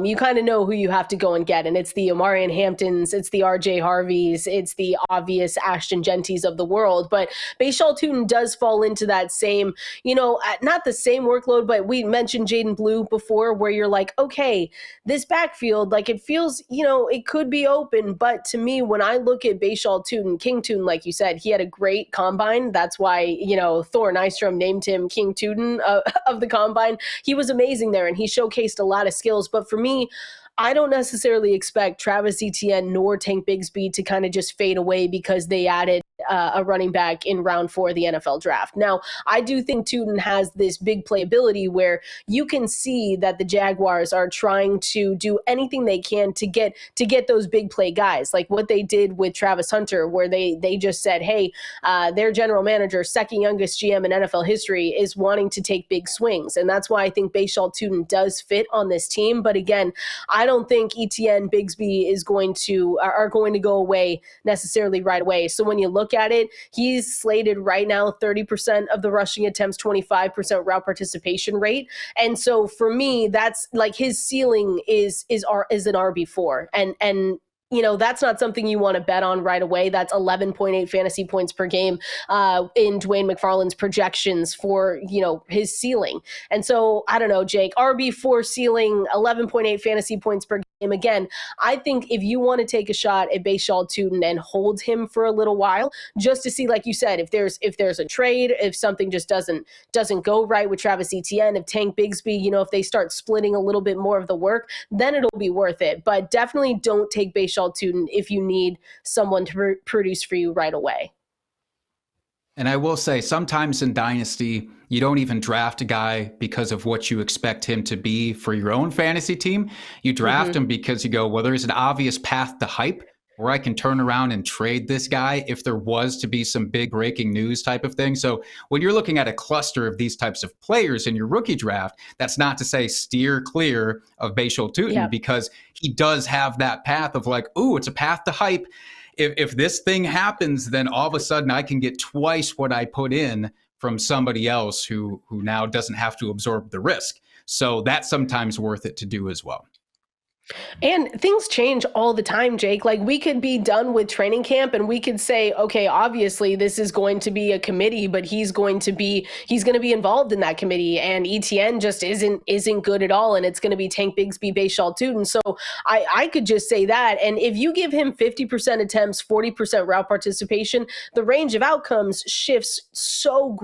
you kind of know who you have to go and get. And it's the Omarion Hamptons, it's the RJ Harveys, it's the obvious Ashton Jeantys of the world. But Bhayshul Tuten does fall into that same, not the same workload, but we mentioned Jaden Blue before where you're like, okay, this backfield, like it feels, it could be open. But to me, when I look at Bhayshul Tuten, King Tuten, like you said, he had a great combine. That's why, Thor Nystrom named him King Tuten of the combine. He was amazing there and he showcased a lot of skills. But for me, I don't necessarily expect Travis Etienne nor Tank Bigsby to kind of just fade away because they added a running back in round 4 of the NFL draft. Now, I do think Tuten has this big playability where you can see that the Jaguars are trying to do anything they can to get those big play guys, like what they did with Travis Hunter, where they just said, hey, their general manager, second youngest GM in NFL history, is wanting to take big swings. And that's why I think Bhayshul Tuten does fit on this team. But again, I don't think Etienne, Bigsby are going to go away necessarily right away. So when you look at it, he's slated right now 30% of the rushing attempts, 25% route participation rate. And so for me, that's like his ceiling is an RB4. And that's not something you want to bet on right away. That's 11.8 fantasy points per game in Dwayne McFarland's projections for, his ceiling. And so, I don't know, Jake, RB4 ceiling, 11.8 fantasy points per game. Again, I think if you want to take a shot at Bhayshul Tuten and hold him for a little while, just to see, like you said, if there's a trade, if something just doesn't go right with Travis Etienne, if Tank Bigsby, if they start splitting a little bit more of the work, then it'll be worth it. But definitely don't take Bhayshul Tuten if you need someone to produce for you right away. And I will say, sometimes in Dynasty, you don't even draft a guy because of what you expect him to be for your own fantasy team. You draft him because you go, well, there's an obvious path to hype where I can turn around and trade this guy if there was to be some big breaking news type of thing. So when you're looking at a cluster of these types of players in your rookie draft, that's not to say steer clear of Bhayshul Tuten because he does have that path of like, ooh, it's a path to hype. if this thing happens, then all of a sudden I can get twice what I put in from somebody else who now doesn't have to absorb the risk. So that's sometimes worth it to do as well. And things change all the time, Jake. Like, we could be done with training camp and we could say, okay, obviously this is going to be a committee, but he's going to be involved in that committee, and ETN just isn't good at all, and it's going to be Tank Bigsby, Bhayshul Tuten. So I could just say that. And if you give him 50% attempts, 40% route participation, the range of outcomes shifts so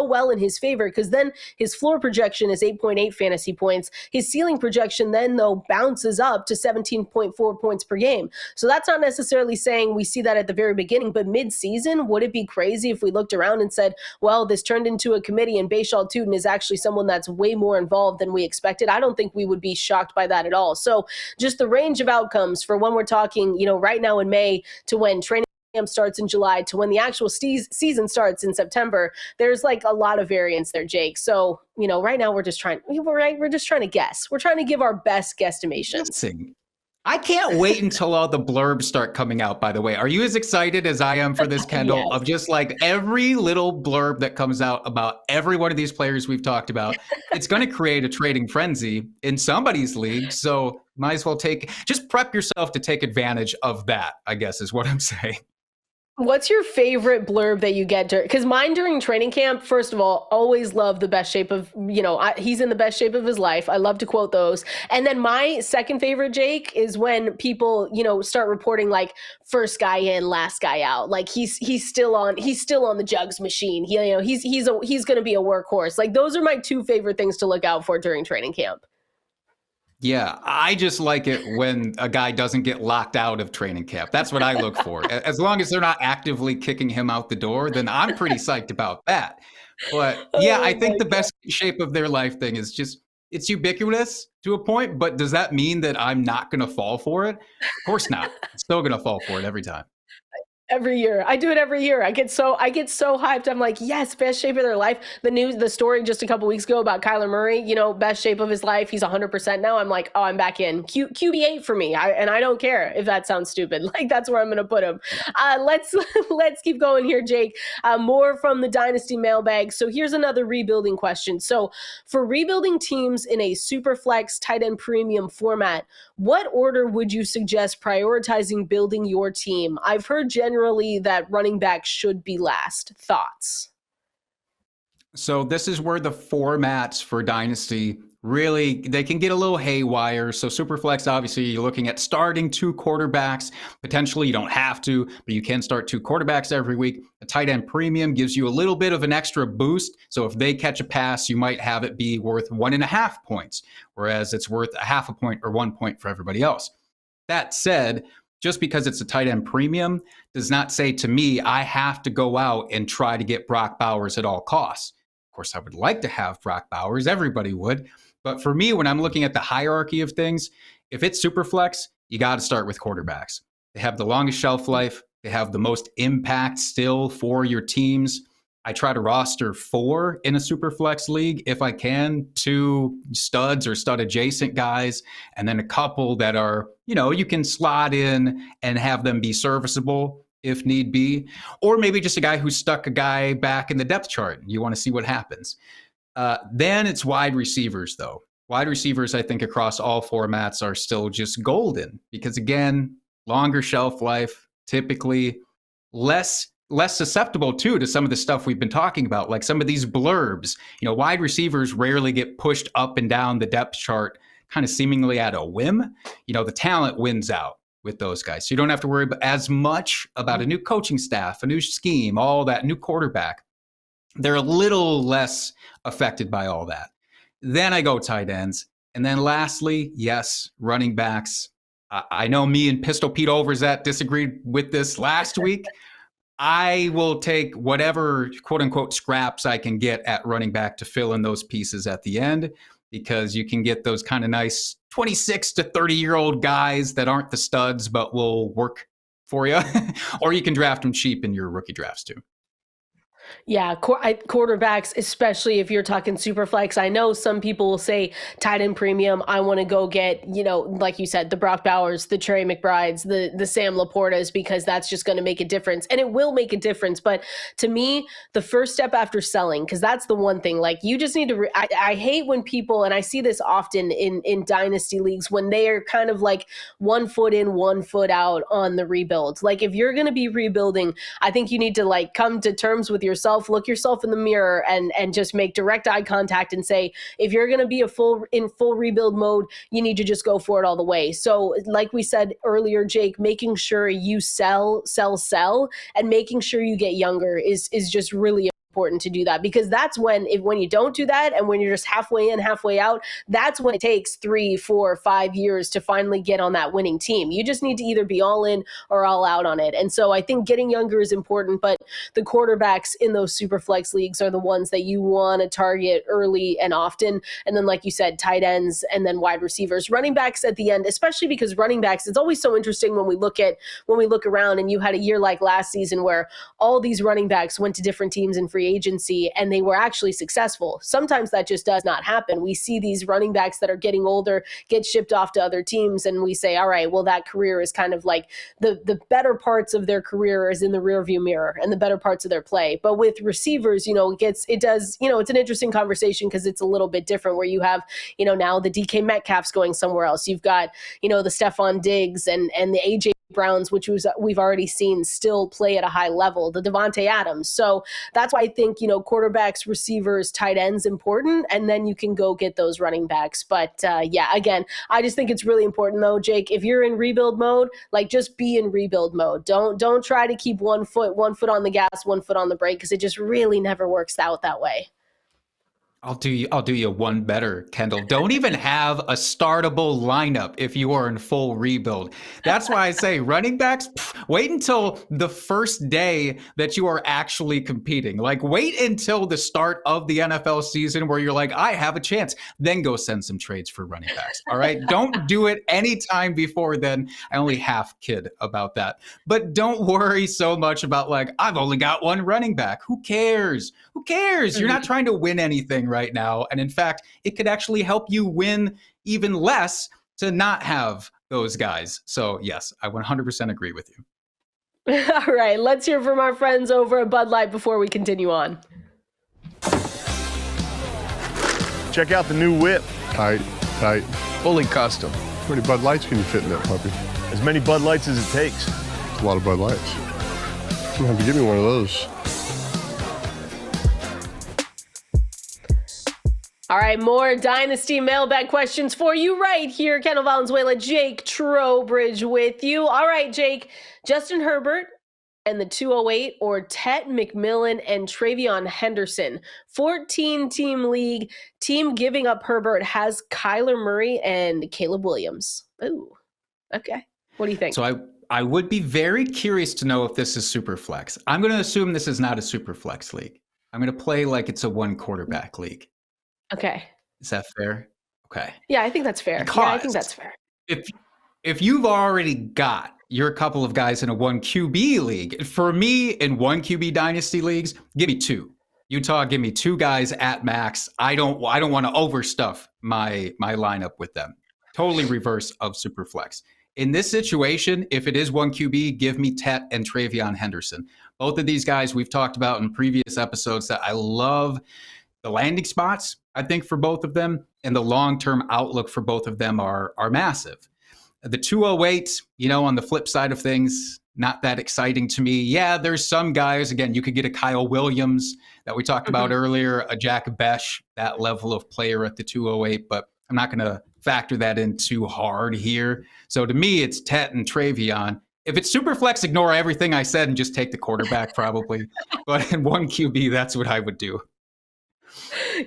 well in his favor, because then his floor projection is 8.8 fantasy points. His ceiling projection then, though, bounces up to 17.4 points per game. So that's not necessarily saying we see that at the very beginning, but mid-season, would it be crazy if we looked around and said, well, this turned into a committee and Bhayshul Tuten is actually someone that's way more involved than we expected? I don't think we would be shocked by that at all. So just the range of outcomes for when we're talking, right now in May to when training camp starts in July to when the actual season starts in September, there's like a lot of variance there, Jake. So, right now we're just trying to guess. We're trying to give our best guesstimations. Listen, I can't wait until all the blurbs start coming out, by the way. Are you as excited as I am for this, Kendall? Yes. Of just like every little blurb that comes out about every one of these players we've talked about? It's going to create a trading frenzy in somebody's league. So might as well just prep yourself to take advantage of that, I guess is what I'm saying. What's your favorite blurb that you get? Because mine during training camp, first of all, always love the best shape of, he's in the best shape of his life. I love to quote those. And then my second favorite, Jake, is when people, start reporting like first guy in, last guy out. Like he's still on the jugs machine. He's going to be a workhorse. Like those are my two favorite things to look out for during training camp. Yeah, I just like it when a guy doesn't get locked out of training camp. That's what I look for. As long as they're not actively kicking him out the door, then I'm pretty psyched about that. But yeah, I think the best shape of their life thing is just, it's ubiquitous to a point, but does that mean that I'm not going to fall for it? Of course not. I'm still going to fall for it every time. Every year. I do it every year. I get so hyped. I'm like, yes, best shape of their life. The story just a couple weeks ago about Kyler Murray, best shape of his life. He's 100% now. I'm like, oh, I'm back in. QB8 for me. And I don't care if that sounds stupid. Like that's where I'm going to put him. Let's keep going here, Jake. More from the Dynasty mailbag. So here's another rebuilding question. So for rebuilding teams in a super flex tight end premium format, what order would you suggest prioritizing building your team? I've heard generally that running back should be last. Thoughts? So this is where the formats for Dynasty really, they can get a little haywire. So Superflex, obviously, you're looking at starting two quarterbacks. Potentially, you don't have to, but you can start two quarterbacks every week. A tight end premium gives you a little bit of an extra boost. So if they catch a pass, you might have it be worth 1.5 points, whereas it's worth 0.5 point or 1 point for everybody else. That said, just because it's a tight end premium does not say to me I have to go out and try to get Brock Bowers at all costs. Of course, I would like to have Brock Bowers. Everybody would. But for me, when I'm looking at the hierarchy of things, if it's super flex, you got to start with quarterbacks. They have the longest shelf life. They have the most impact still for your teams. I try to roster 4 in a super flex league if I can, 2 studs or stud adjacent guys, and then a couple that are, you can slot in and have them be serviceable if need be, or maybe just a guy who stuck a guy back in the depth chart. You want to see what happens. Then it's wide receivers, though. Wide receivers, I think, across all formats are still just golden because, again, longer shelf life, typically less susceptible to some of the stuff we've been talking about, like some of these blurbs. Wide receivers rarely get pushed up and down the depth chart kind of seemingly at a whim. The talent wins out with those guys. So you don't have to worry as much about a new coaching staff, a new scheme, all that, new quarterback. They're a little less affected by all that. Then I go tight ends. And then lastly, yes, running backs. I know me and Pistol Pete Overzet disagreed with this last week. I will take whatever quote unquote scraps I can get at running back to fill in those pieces at the end, because you can get those kind of nice 26 to 30-year-old guys that aren't the studs but will work for you, or you can draft them cheap in your rookie drafts too. Yeah, quarterbacks, especially if you're talking super flex. I know some people will say tight end premium. I want to go get, like you said, the Brock Bowers, the Trey McBrides, the Sam Laportas, because that's just going to make a difference. And it will make a difference. But to me, the first step after selling, because that's the one thing, like you just need to, I hate when people, and I see this often in dynasty leagues, when they are kind of like 1 foot in, 1 foot out on the rebuild. Like if you're going to be rebuilding, I think you need to like come to terms with yourself, look yourself in the mirror and just make direct eye contact and say, if you're going to be in full rebuild mode, you need to just go for it all the way. So like we said earlier, Jake, making sure you sell, and making sure you get younger is just really important to do that, because that's when you don't do that and when you're just halfway in, halfway out, that's when it takes 3, 4, 5 years to finally get on that winning team. You just need to either be all in or all out on it. And so I think getting younger is important, but the quarterbacks in those super flex leagues are the ones that you want to target early and often. And then, like you said, tight ends and then wide receivers, running backs at the end, especially because running backs, it's always so interesting when we look around and you had a year like last season where all these running backs went to different teams in free agency and they were actually successful. Sometimes that just does not happen. We see these running backs that are getting older get shipped off to other teams and we say, all right, well, that career is kind of like the better parts of their career is in the rearview mirror and the better parts of their play. But with receivers, it's an interesting conversation because it's a little bit different where you have, now the DK Metcalf's going somewhere else. You've got, the Stephon Diggs and the AJ Browns, which we've already seen still play at a high level, the Devontae Adams. So that's why I think, quarterbacks, receivers, tight ends important, and then you can go get those running backs. But again, I just think it's really important though, Jake, if you're in rebuild mode, like just be in rebuild mode. Don't try to keep 1 foot on the gas, 1 foot on the brake, because it just really never works out that way. I'll do you one better, Kendall. Don't even have a startable lineup if you are in full rebuild. That's why I say running backs, wait until the first day that you are actually competing. Like wait until the start of the NFL season where you're like, I have a chance. Then go send some trades for running backs. All right. Don't do it anytime before then. I only half kid about that. But don't worry so much about like, I've only got one running back. Who cares? Who cares? You're not trying to win anything right now. And in fact, it could actually help you win even less to not have those guys. So yes, I 100% agree with you. All right, let's hear from our friends over at Bud Light before we continue on. Check out the new whip. Tight. Fully custom. How many Bud Lights can you fit in that puppy? As many Bud Lights as it takes. It's a lot of Bud Lights. I'm gonna have to give me one of those. All right, more Dynasty mailbag questions for you right here. Kendall Valenzuela, Jake Trowbridge with you. All right, Jake, Justin Herbert and the 208 or Tet McMillan and Travion Henderson. 14-team league. Team giving up Herbert has Kyler Murray and Caleb Williams. Ooh, okay. What do you think? So I would be very curious to know if this is super flex. I'm going to assume this is not a super flex league. I'm going to play like it's a one quarterback league. Okay. Is that fair? Okay. Yeah, I think that's fair. Because I think that's fair. If you've already got your couple of guys in a 1 QB league, for me in 1 QB dynasty leagues, give me 2. Utah, give me 2 guys at max. I don't want to overstuff my lineup with them. Totally reverse of super flex. In this situation, if it is 1 QB, give me Tet and Travion Henderson. Both of these guys we've talked about in previous episodes that I love the landing spots, I think, for both of them, and the long-term outlook for both of them are massive. The 208, on the flip side of things, not that exciting to me. Yeah, there's some guys, again, you could get a Kyle Williams that we talked about earlier, a Jack Besh, that level of player at the 208, but I'm not going to factor that in too hard here. So to me, it's Tet and Travion. If it's super flex, ignore everything I said and just take the quarterback probably. But in 1 QB, that's what I would do.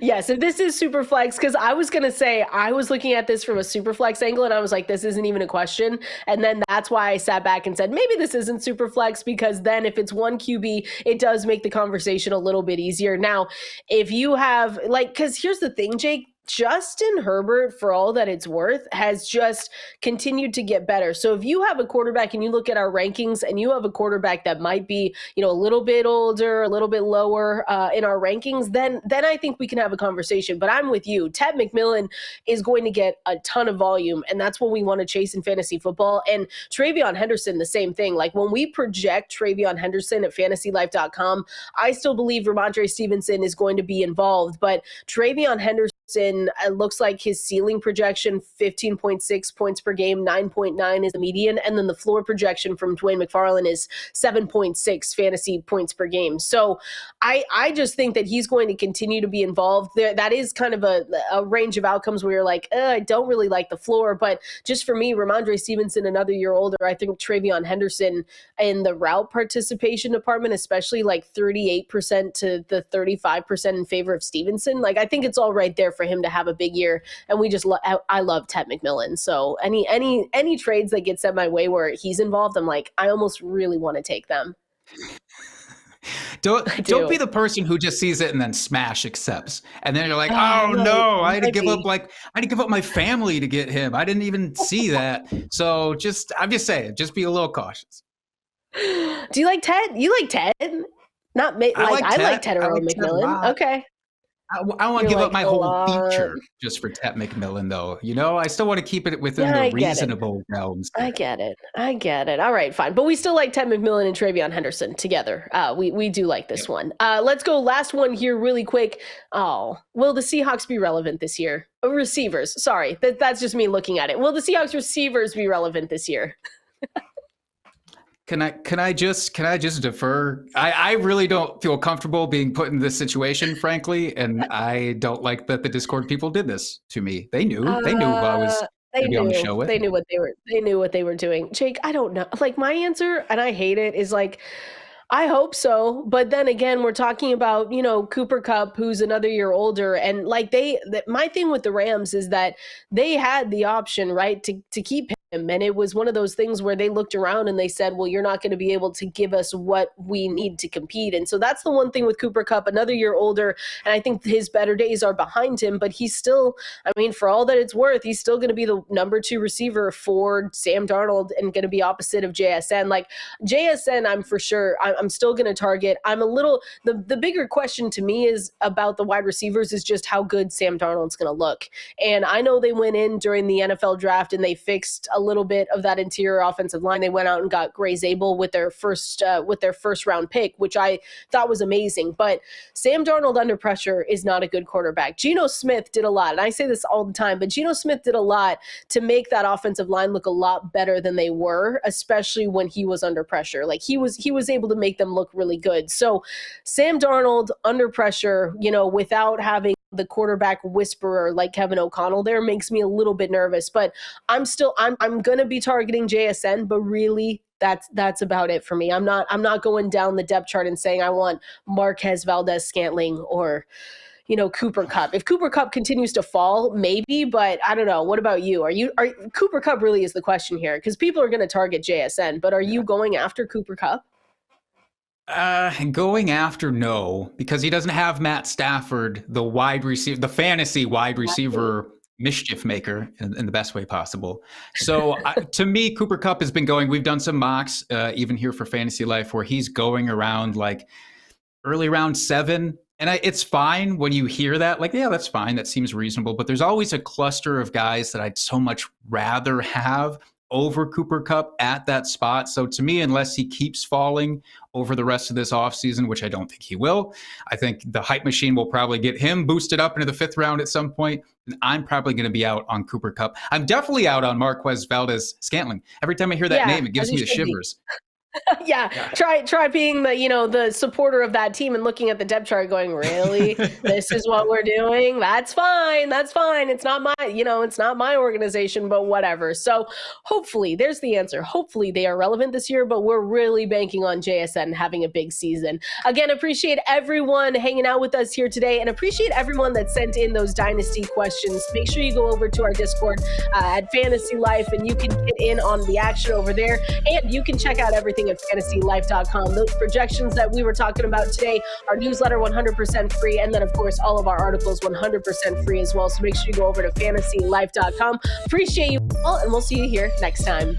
Yes, if this is super flex, because I was going to say, I was looking at this from a super flex angle and I was like, this isn't even a question. And then that's why I sat back and said, maybe this isn't super flex, because then if it's 1 QB, it does make the conversation a little bit easier. Now, if you have because here's the thing, Jake, Justin Herbert, for all that it's worth, has just continued to get better. So if you have a quarterback and you look at our rankings and you have a quarterback that might be, a little bit older, a little bit lower in our rankings, then I think we can have a conversation. But I'm with you. Ted McMillan is going to get a ton of volume, and that's what we want to chase in fantasy football. And TreVeyon Henderson, the same thing. Like when we project TreVeyon Henderson at fantasylife.com, I still believe Ramondre Stevenson is going to be involved, but TreVeyon Henderson, it looks like his ceiling projection, 15.6 points per game, 9.9 is the median, and then the floor projection from Dwayne McFarland is 7.6 fantasy points per game. So I just think that he's going to continue to be involved. That is kind of a range of outcomes where you're like, I don't really like the floor, but just for me, Ramondre Stevenson, another year older, I think TreVeyon Henderson in the route participation department, especially like 38% to the 35% in favor of Stevenson. Like I think it's all right there for him to have a big year, and we just I love Ted McMillan. So any trades that get sent my way where he's involved, I'm like, I almost really want to take them. Don't be the person who just sees it and then smash accepts, and then you're like, oh no, I had to give up my family to get him. I didn't even see that. So I'm just saying, just be a little cautious. Do you like Ted? You like Ted? Not me. I like Ted or McMillan. Okay. I want to give up my whole feature just for Ted McMillan, though. I still want to keep it within the reasonable realms. I get it. All right, fine. But we still like Ted McMillan and TreVeyon Henderson together. We do like this one. Let's go last one here really quick. Oh, will the Seahawks be relevant this year? Receivers. Sorry, that's just me looking at it. Will the Seahawks receivers be relevant this year? Can I just defer? I really don't feel comfortable being put in this situation, frankly, and I don't like that the Discord people did this to me. They knew who I was going to be on the show with. They knew what they were doing. Jake, I don't know. Like my answer, and I hate it, is like, I hope so. But then again, we're talking about, Cooper Kupp, who's another year older. And like my thing with the Rams is that they had the option, right, to keep him. And it was one of those things where they looked around and they said, well, you're not going to be able to give us what we need to compete. And so that's the one thing with Cooper Kupp, another year older. And I think his better days are behind him, but he's still, for all that it's worth, he's still going to be the number 2 receiver for Sam Darnold and going to be opposite of JSN. Like JSN, I'm for sure, I'm still going to target. I'm a little, the bigger question to me is about the wide receivers is just how good Sam Darnold's going to look. And I know they went in during the NFL draft and they fixed a little bit of that interior offensive line. They went out and got Gray Zabel with their first round pick, which I thought was amazing. But Sam Darnold under pressure is not a good quarterback. Geno Smith did a lot, and I say this all the time, but Geno Smith did a lot to make that offensive line look a lot better than they were, especially when he was under pressure. Like he was able to make them look really good. So Sam Darnold under pressure, without having the quarterback whisperer like Kevin O'Connell there makes me a little bit nervous, but I'm going to be targeting JSN, but really that's about it for me. I'm not going down the depth chart and saying I want Marquez Valdez-Scantling or, Cooper Kupp. If Cooper Kupp continues to fall, maybe, but I don't know. What about you? Are Cooper Kupp really is the question here, because people are going to target JSN, but are you going after Cooper Kupp? Going after, no, because he doesn't have Matt Stafford, the fantasy wide receiver mischief maker in the best way possible. So to me, Cooper Kupp has been going, we've done some mocks, even here for Fantasy Life, where he's going around like early round 7. And it's fine when you hear that, like, yeah, that's fine. That seems reasonable. But there's always a cluster of guys that I'd so much rather have over Cooper Kupp at that spot. So to me, unless he keeps falling over the rest of this offseason, which I don't think he will, I think the hype machine will probably get him boosted up into the 5th round at some point. And I'm probably going to be out on Cooper Kupp. I'm definitely out on Marquez Valdez-Scantling. Every time I hear that name, it gives me the shivers. Yeah. Try being the supporter of that team and looking at the depth chart going, really? This is what we're doing? That's fine. It's not my organization, but whatever. So hopefully, there's the answer. Hopefully they are relevant this year, but we're really banking on JSN having a big season. Again, appreciate everyone hanging out with us here today and appreciate everyone that sent in those Dynasty questions. Make sure you go over to our Discord at Fantasy Life and you can get in on the action over there, and you can check out everything everything at fantasylife.com. Those projections that we were talking about today, our newsletter 100% free, and then of course all of our articles 100% free as well. So make sure you go over to fantasylife.com. Appreciate you all, and we'll see you here next time.